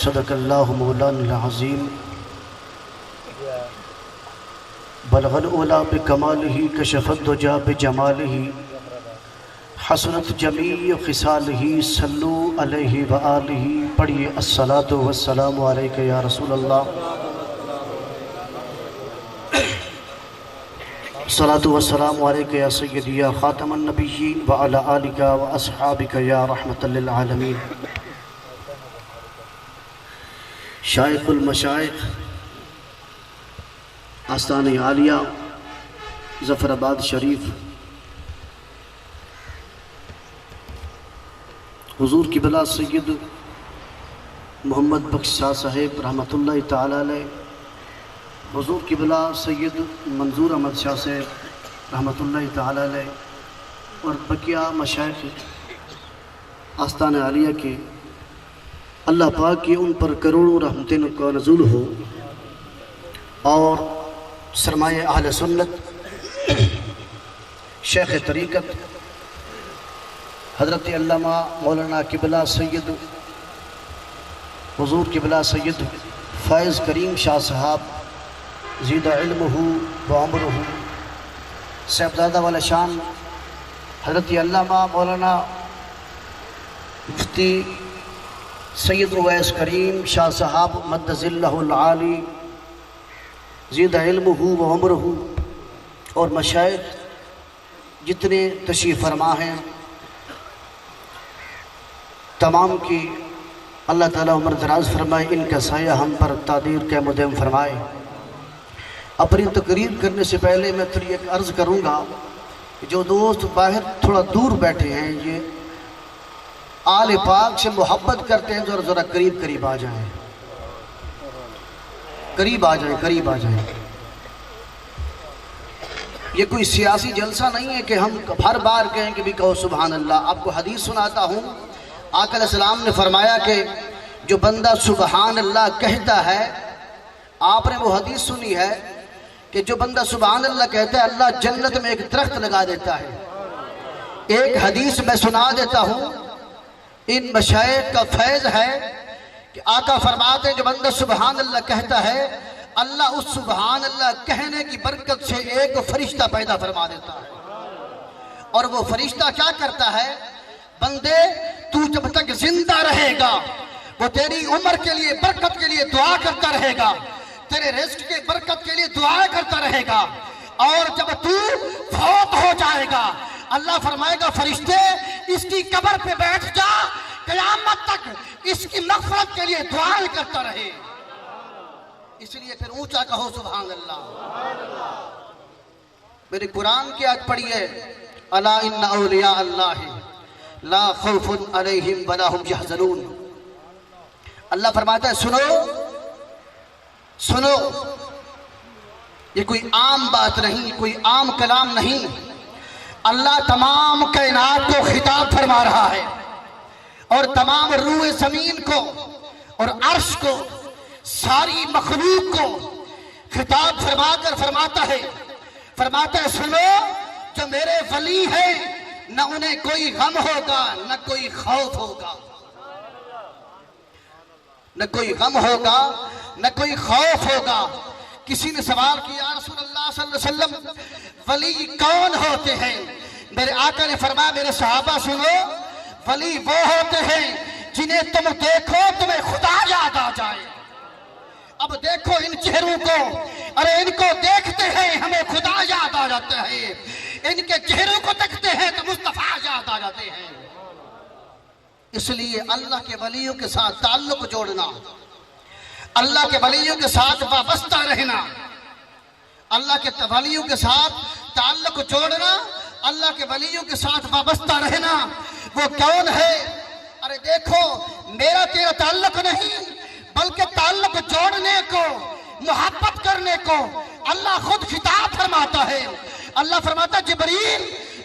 सदक़ल्लाहु मौलाना अज़ीम बलगल उला बिकमालिही कशफ़त दुजा बिजमालिही हसनत जमी ख़िसालिही सल्लु अलैहि व आलिही। पढ़िए अस्सलातु वस्सलामु अलैका या रसूल अल्लाह, सलातु वस्सलामु अलैका या सय्यदी या ख़ातमन नबिय्यीन व अला आलिका व अस्हाबिका या रहमतल लिल आलमीन। शाइखुल मशाइख आस्ताने आलिया ज़फ़राबाद शरीफ, हुज़ूर क़िबला सैयद मोहम्मद बख्श शाह साहिब रहमतुल्लाहि ताला अलैह, हुज़ूर क़िबला सैयद मंजूर अहमद शाह साहिब रहमतुल्लाहि ताला अलैह और बकिया मशाइख आस्ताने आलिया के अल्लाह पाक की उन पर करोड़ों रहमतें का नज़ूल हो और सरमाए अहले सुन्नत शेख तरीक़त हज़रत अल्लामा मौलाना क़िबला सैयद हुज़ूर क़िबला सैयद फ़ैज़ करीम शाह साहब ज़ीदा इल्मुहु व अमरुहु साहिबजादा वाला शान हज़रत अल्लामा मौलाना मुफ्ती सैयद उवैस करीम शाह साहब मद्दज़िल्लहुल आली ज़ीदा इल्मुहु व अमरुहु और मशाइख जितने तशरीफ़ फरमा हैं तमाम की अल्लाह ताला उम्र दराज फरमाए, इनका साया हम पर तादीर के मुदम फरमाए। अपनी तकरीर करने से पहले मैं थोड़ी एक अर्ज़ करूँगा कि जो दोस्त बाहर थोड़ा दूर बैठे हैं, ये आले पाक से मोहब्बत करते हैं, ज़रा ज़रा करीब करीब आ जाएं, करीब आ जाएं, करीब आ जाएं। ये कोई सियासी जलसा नहीं है कि हम हर बार कहें कि भी कहो सुभान अल्लाह। आपको हदीस सुनाता हूँ, आका अलैहिस्सलाम ने फरमाया कि जो बंदा सुभान अल्लाह कहता है, आपने वो हदीस सुनी है कि जो बंदा सुभान अल्लाह कहता है अल्लाह जन्नत में एक दरख्त लगा देता है। एक हदीस मैं सुना देता हूँ, इन मशाइख का फैज़ है कि आका फरमाते हैं जो बंदा सुभान अल्लाह कहता है अल्लाह उस सुभान अल्लाह कहने की बरकत से एक फरिश्ता पैदा फरमा देता है। और वो फरिश्ता क्या करता है, बंदे तू जब तक जिंदा रहेगा वो तेरी उम्र के लिए बरकत के लिए दुआ करता रहेगा, तेरे रिज़्क़ के बरकत के लिए दुआ करता रहेगा। और जब तू फौत हो जाएगा अल्लाह फरमाएगा फरिश्ते इसकी कब्र पे बैठ जा, क़यामत तक इसकी मग़फ़िरत के लिए दुआएं करता रहे। इसलिए फिर ऊंचा कहो सुभान अल्लाह। मेरे कुरान की आयत पढ़ी है, अला इन्ना औलिया अल्लाह ला खौफुन अलैहिम वला हुम यहज़नून। अल्लाह फरमाता है सुनो सुनो, ये कोई आम बात नहीं, कोई आम कलाम नहीं। अल्लाह तमाम कायनात को खिताब फरमा रहा है और तमाम रूए ज़मीन को और अर्श को, सारी मखलूक को खिताब फरमाकर फरमाता है सुनो, जो मेरे वली है न उन्हें कोई गम होगा न कोई खौफ होगा, न कोई गम होगा न कोई खौफ होगा। किसी ने सवाल किया रसूलुल्लाह सल्लल्लाहु अलैहि वसल्लम वली कौन होते हैं? मेरे आका ने फरमाया मेरे सहाबा सुनो, वली वो होते हैं जिन्हें तुम देखो तुम्हें खुदा याद आ जाए। अब देखो इन चेहरों को, अरे इनको देखते हैं हमें खुदा याद आ जाता है, इनके चेहरों को देखते हैं तो मुस्तफा याद आ जाते हैं। इसलिए अल्लाह के वलियों के साथ ताल्लुक जोड़ना, अल्लाह के वलियों के साथ वाबस्ता रहना, अल्लाह के वलियों के साथ ताल्लुक जोड़ना, अल्लाह के वलियों के साथ वाबस्ता रहना, वो कौन है? अरे देखो मेरा तेरा ताल्लुक नहीं, बल्कि ताल्लुक जोड़ने को, मोहब्बत करने को अल्लाह खुद खिताब फरमाता है। अल्लाह फरमाता जिब्रील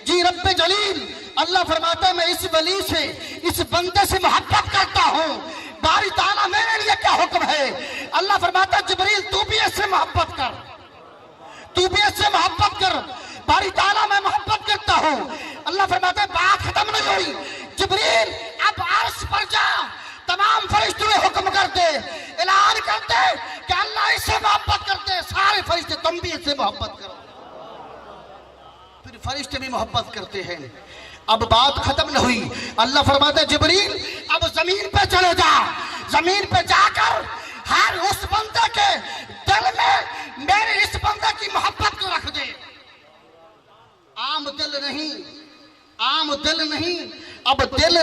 जी रब्बे जलील, अल्लाह फरमाता मैं इस वली से, इस बंदे से मोहब्बत करता हूँ। बारी ताला मेरे लिए क्या हुक्म है? अल्लाह फरमाता जिब्रील तू भी इससे मोहब्बत कर, तू भी इससे मोहब्बत कर। बारी ताला मैं मोहब्बत करता हूँ। अल्लाह फरमाता है बात खत्म नहीं हुई, जिब्रील अब अर्श पर जा, तमाम फरिश्तों हुक्म कर दे फरमाते हैं सारे फरिश्ते तुम भी इससे मोहब्बत करो। फिर फरिश्ते भी मोहब्बत करते हैं। अब बात खत्म न हुई, अल्लाह फरमाते जिब्रील अब जमीन पे चले जा, जमीन पे जाकर हर उस बंदे के दिल में मेरे इस बंदे की मोहब्बत को रख दे। आम दिल नहीं, आम दिल नहीं, अब दिल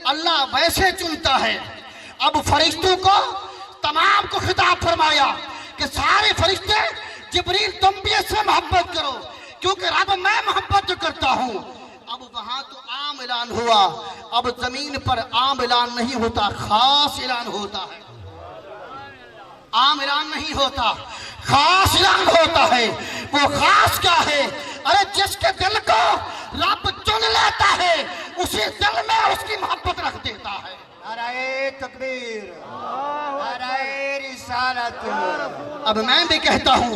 अल्लाह वैसे चुनता है। अब फरिश्तों को तमाम को खिताब फरमाया कि सारे फरिश्ते जिब्रील तुम भी इससे मोहब्बत करो, क्योंकि रब मैं मोहब्बत जो करता हूं। अब वहां तो आम ऐलान हुआ, अब जमीन पर आम ऐलान नहीं होता, खास ऐलान होता है। आम ऐलान नहीं होता, खास ऐलान होता है। वो खास क्या है? अरे जिसके दिल को रब चुन लेता है उसी दिल में उसकी मोहब्बत रख देता है। नारे तकबीर, नारे रिसालत। अब मैं भी कहता हूं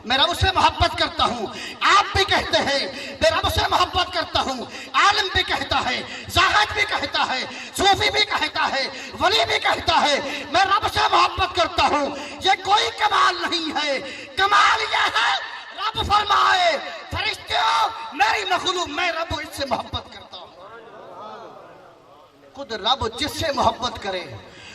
मैं रब से मोहब्बत करता हूं, आप भी कहते हैं मैं रब से मोहब्बत करता हूं, आलिम भी कहता है, ज़ाहिद भी कहता है, सूफी भी कहता है, वली भी कहता है मैं रब से मोहब्बत करता हूं। ये कोई कमाल नहीं है, कमाल यह है रब फरमाए फरिश्तों मेरी मखलूक मैं रब इससे मोहब्बत करता हूं। खुद रब जिससे मोहब्बत करे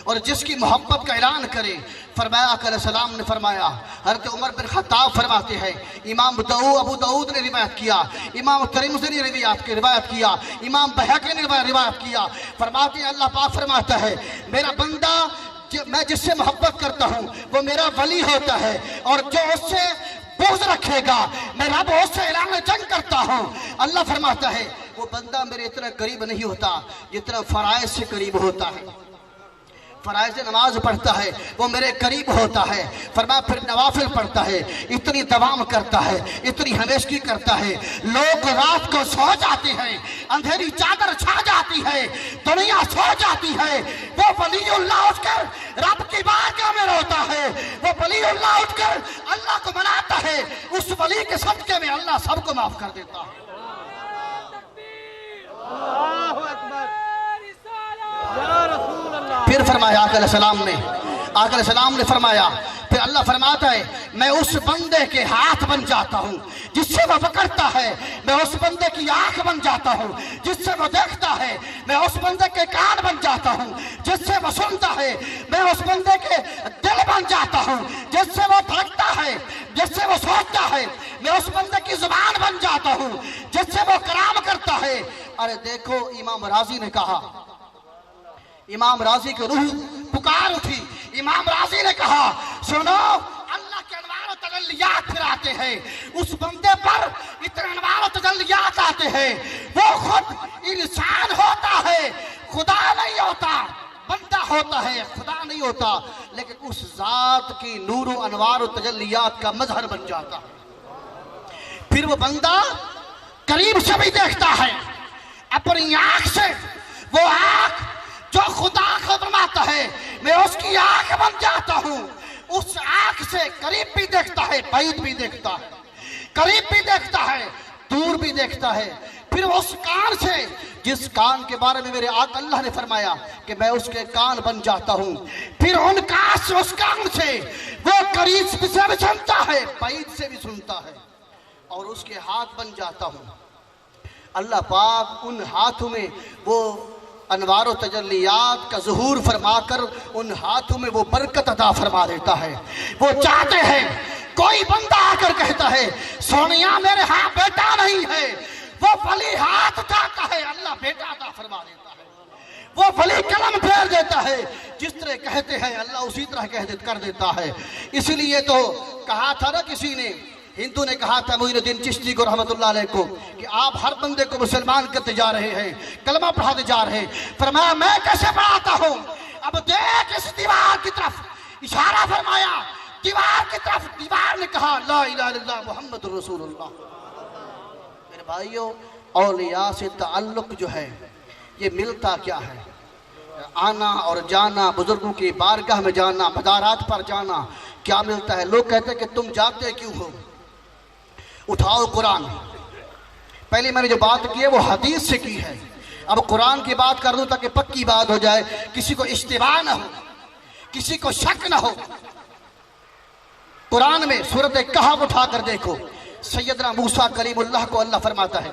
और जिसकी मोहब्बत का ऐलान करे, फरमाया अलैहिस्सलाम ने फरमाया, हज़रत उमर बिन खत्ताब फरमाते हैं, इमाम अबू दाऊद ने रिवायत किया, इमाम तिरमिज़ी ने रिवायत किया, इमाम बहक़ी ने रिवायत किया, फरमाते हैं अल्लाह पाक फरमाता है मेरा बंदा मैं जिससे मोहब्बत करता हूँ वो मेरा वली होता है, और जो उससे बुग़्ज़ रखेगा मैं रब उससे ऐलान जंग करता हूँ। अल्लाह फरमाता है वो बंदा मेरे इतना करीब नहीं होता जितना फ़राइज़ से करीब होता है। फ़राइज़ नमाज पढ़ता है वो मेरे करीब होता है, फरमाया फिर नवाफिल पढ़ता है, इतनी दवाम करता है, इतनी हमेशगी करता है। लोग रात को सो जाते हैं, अंधेरी चादर छा जाती है, दुनिया सो जाती है, वो वलीउल्लाह उठकर रब की बारगाह में रोता है, वो वलीउल्लाह उठकर अल्लाह को मनाता है, उस वली के सदके में अल्लाह सबको माफ कर देता है। फिर फरमाया आका सलाम ने फरमाया, फिर अल्लाह फरमाता है मैं उस बंदे के हाथ बन जाता हूँ जिससे वो पकड़ता है, मैं उस बंदे की आंख बन जाता हूँ जिससे वो देखता है, मैं उस बंदे के कान बन जाता हूँ जिससे वो सुनता है, मैं उस बंदे के दिल बन जाता हूँ जिससे वो धड़कता है, जिससे वो सोचता है, मैं उस बंदे की जुबान बन जाता हूँ जिससे वो कलाम करता है। अरे देखो इमाम राजी ने कहा, इमाम राजी की रूह पुकार उठी, इमाम राजी ने कहा सुनो अल्लाह के अनवार और तजल्लियात फिर आते हैं, उस बंदे पर इतने अनवार और तजल्लियात आते हैं, वो खुद इंसान होता है, खुदा नहीं होता, बंदा होता है, खुदा नहीं होता, लेकिन उस जात की नूर और अनवार और तजल्लियात का मजहर बन जाता है। फिर वो बंदा करीब से भी देखता है, अपनी आंख से, वो आंख जो खुदा को फरमाता है मैं उसकी आंख बन जाता हूँ, उस आंख से करीब भी देखता है, बाईद भी देखता है, करीब भी देखता है, दूर भी देखता है। फिर उस कान से, जिस कान के बारे में मेरे आका अल्लाह ने फरमाया कि मैं उसके कान बन जाता हूँ, फिर उन कान से, उस कान से वो करीब से भी सुनता है, बाईद से भी सुनता है, और उसके हाथ बन जाता हूँ। अल्लाह पाक उन हाथों में वो अनवार और तजल्लियात का ज़ुहूर फरमाकर उन हाथों में वो बरकत अता फरमा देता है। वो चाहते हैं कोई बंदा आकर कहता है सोनिया मेरे हाथ बेटा नहीं है, वो वली हाथ उठाता है अल्लाह बेटा अता फरमा देता है, वो वली कलम फेर देता है, जिस तरह कहते हैं अल्लाह उसी तरह कर देता है। इसलिए तो कहा था ना किसी ने, हिंदू ने कहा था मोइनुद्दीन चिश्ती को रहमतुल्लाह अलैह को कि आप हर बंदे को मुसलमान करते जा रहे हैं, कलमा पढ़ाते जा रहे हैं। फरमाया मैं कैसे पढ़ाता हूँ, अब देख इस दीवार की तरफ, इशारा फरमाया दीवार की तरफ, दीवार ने कहा ला इलाहा इल्लल्लाह मुहम्मदुर रसूलुल्लाह। मेरे भाइयों औलिया से ताल्लुक जो है ये मिलता क्या है, आना और जाना, बुजुर्गों की बारगाह में जाना, मज़ारात पर जाना, क्या मिलता है। लोग कहते हैं कि तुम जाते क्यों हो, उठाओ कुरान। पहले मैंने जो बात की है वो हदीस से की है, अब कुरान की बात कर दूं ताकि पक्की बात हो जाए, किसी को इश्तिबाह ना हो, किसी को शक ना हो। कुरान में सूरत कहफ उठा कर देखो, सैयदना मूसा कलीमुल्लाह को अल्लाह फरमाता है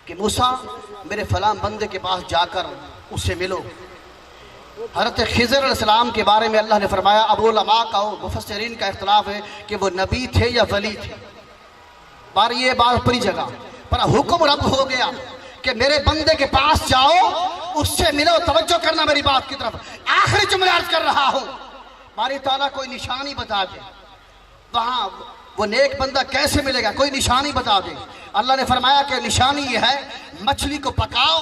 कि मूसा मेरे फलां बंदे के पास जाकर उससे मिलो। हज़रत खिज़र अलैहिस्सलाम के बारे में अल्लाह ने फरमाया, अब उलमा का और मुफस्सिरीन का इख्तिलाफ है कि वो नबी थे या वली थे। पर ये बात अपनी जगह, पर हुक्म रब हो गया कि मेरे बंदे के पास जाओ, उससे मिलो। तवज्जो करना मेरी बात की तरफ। आखिरी जुमला अर्ज कर रहा हूँ, बारी ताला कोई निशानी बता दे, वहाँ वो नेक बंदा कैसे मिलेगा, कोई निशानी बता दे। अल्लाह ने फरमाया कि निशानी ये है, मछली को पकाओ,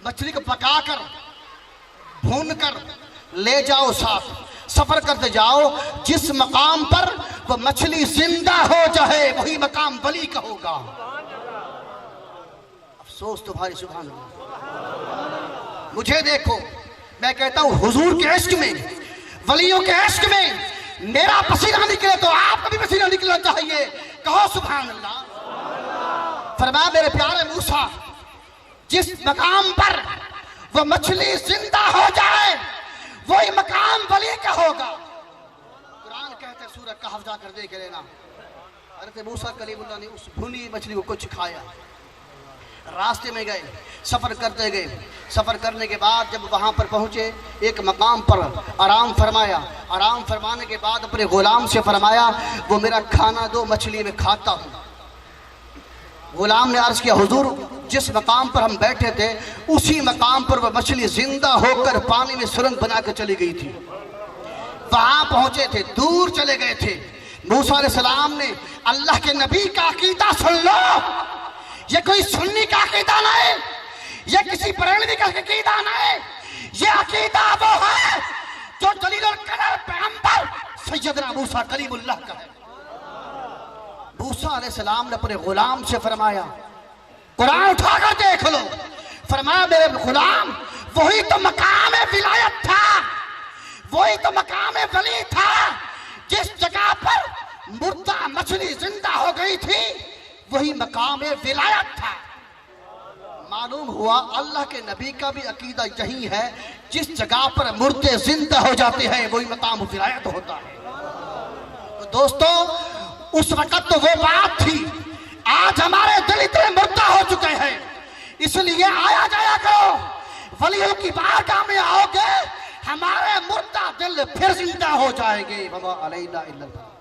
मछली को पकाकर भून कर ले जाओ, साथ सफर करते जाओ, जिस मकाम पर वो मछली जिंदा हो जाए वही मकाम वली का होगा। अफसोस तुम्हारी, सुभान अल्लाह। मुझे देखो, मैं कहता हूं हुजूर के इश्क में, वलियों के इश्क में मेरा पसीना निकले तो आपका भी पसीना निकलना चाहिए। कहो सुभान अल्लाह। फरमाया मेरे प्यारे मूसा, जिस मकाम पर वो मछली जिंदा हो जाए वही मकाम वली का होगा। कुरान कहते हैं, सूरह कहफ जाकर देख लेना, हज़रत मूसा कलीमुल्लाह ने उस भुनी मछली को कुछ खाया। रास्ते में गए, सफ़र करते गए। सफ़र करने के बाद जब वहाँ पर पहुँचे, एक मकाम पर आराम फरमाया। आराम फरमाने के बाद अपने ग़ुलाम से फरमाया, वो मेरा खाना दो, मछली में खाता हूँ। ग़ुलाम ने अर्ज़ किया, हुजूर जिस मकाम पर हम बैठे थे उसी मकाम पर वह मछली जिंदा होकर पानी में सुरंग बना कर चली गई थी। वहाँ पहुँचे थे, दूर चले गए थे। मूसा अलैहिस्सलाम ने अल्लाह के नबी का अकीदा सुन लो, ये कोई सुन्नी का अकीदा नहीं, ये किसी बरेलवी का अकीदा नहीं, ये अकीदा वो है जो जलीलुल कदर पैगंबर सैयदना मूसा कलीमुल्लाह का है। मूसा अलैहिस्सलाम ने अपने गुलाम से फरमाया, कुरान उठाकर देख लो, फरमाया मेरे गुलाम, वही तो मकाम विलायत था, वही तो मकाम वली था, जिस जगह पर मुर्दा मछली जिंदा हो गई थी वही मकाम विलायत था। मालूम हुआ अल्लाह के नबी का भी अकीदा यही है, जिस जगह पर मुर्दे जिंदा हो जाते हैं वही मकाम विलायत होता है। तो दोस्तों, उस वक्त तो वो बात थी, आज हमारे दिल इतने मुर्दा हो चुके हैं, इसलिए आया जाया करो। वलियों की बारगाह में आओगे, हमारे मुर्दा दिल फिर जिंदा हो जाएंगे। बाबा अलैहिल्लाह इल्लल्लाह।